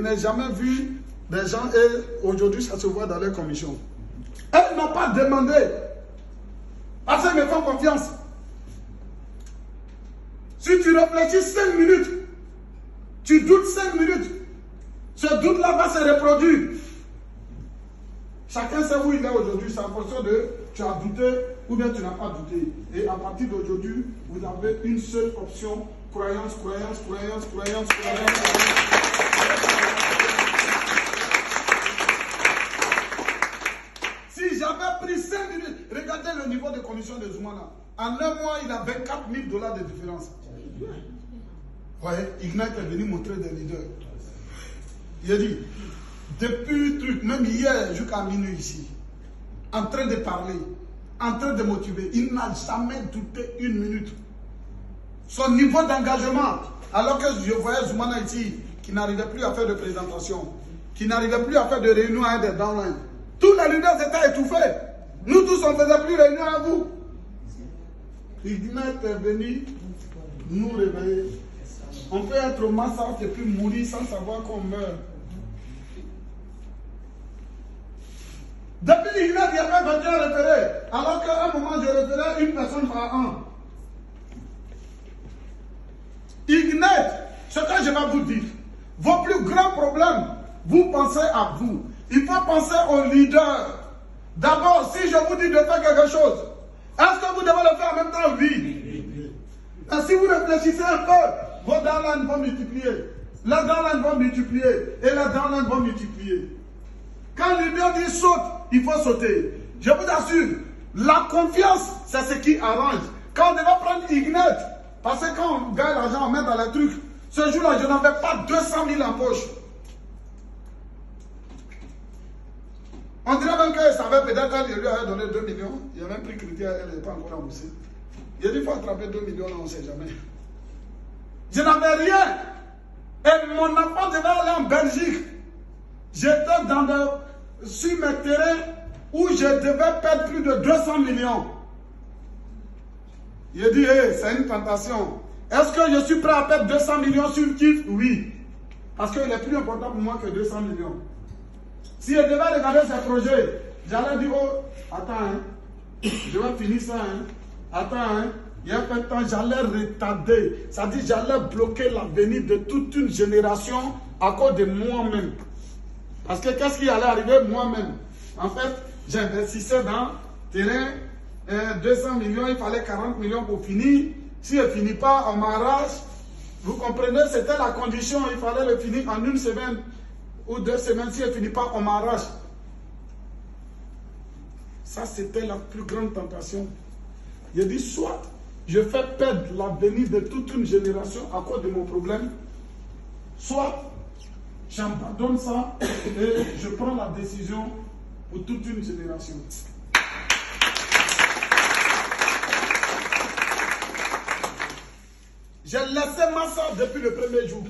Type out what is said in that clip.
Je n'ai jamais vu des gens et aujourd'hui ça se voit dans les commissions. Elles n'ont pas demandé. Parce qu'elles me font confiance. Si tu réfléchis 5 minutes, tu doutes 5 minutes, ce doute-là va se reproduire. Chacun sait où il est aujourd'hui, c'est en fonction de tu as douté ou bien tu n'as pas douté. Et à partir d'aujourd'hui, vous avez une seule option, croyance, croyance, croyance, croyance, croyance. Si j'avais pris 5 minutes, regardez le niveau de commission de Zoumana. En un mois, il a 24 000 $ de différence. Ouais, Ignat est venu montrer des leaders. Il a dit, depuis le truc, même hier jusqu'à minuit ici, en train de parler, en train de motiver, il n'a jamais douté une minute. Son niveau d'engagement, alors que je voyais Zoumana ici, qui n'arrivait plus à faire de présentation, qui n'arrivait plus à faire de réunion à des downlines. Tous les leaders étaient étouffés. Nous tous, on ne faisait plus réunion à vous. Ignat est venu nous réveiller. On peut être au massacre et puis mourir sans savoir qu'on meurt. Depuis Ignat, il y avait 21 référés. Alors qu'à un moment, je référais une personne par an. Ignat, ce que je vais vous dire, vos plus grands problèmes, vous pensez à vous. Il faut penser aux leaders. D'abord, si je vous dis de faire quelque chose, est-ce que vous devez le faire en même temps? Oui. Et si vous réfléchissez un peu, vos downlines vont multiplier. Les downlines vont multiplier. Et les downlines vont multiplier. Quand le leader dit saute, il faut sauter. Je vous assure, la confiance, c'est ce qui arrange. Quand on devait prendre Ignat, parce que quand on gagne l'argent, on met dans les trucs. Ce jour-là, je n'avais pas 200 000 en poche. On dirait même qu'elle savait peut-être quand il lui avait donné 2 millions. Il a même pris critère, elle n'est pas encore remboursée. Il a dit qu'il faut attraper 2 millions, là, on ne sait jamais. Je n'avais rien. Et mon enfant devait aller en Belgique. J'étais sur mes terrains où je devais perdre plus de 200 millions. Il a dit, hey, c'est une tentation. Est-ce que je suis prêt à perdre 200 millions sur Kif? Oui. Parce qu'il est plus important pour moi que 200 millions. Si je devais regarder ces projets, j'allais dire, oh, attends, hein, je vais finir ça, hein. Attends, hein, il y a peu de temps, j'allais retarder. Ça dit, j'allais bloquer l'avenir de toute une génération à cause de moi-même. Parce que qu'est-ce qui allait arriver moi-même? En fait, j'investissais dans terrain, 200 millions, il fallait 40 millions pour finir. Si je ne finis pas, on m'arrache. Vous comprenez, c'était la condition, il fallait le finir en 1 semaine. Ou 2 semaines, si elle ne finit pas, on m'arrache. Ça, c'était la plus grande tentation. Il a dit, soit je fais perdre l'avenir de toute une génération à cause de mon problème, soit j'abandonne ça et je prends la décision pour toute une génération. J'ai laissé Massa depuis le premier jour.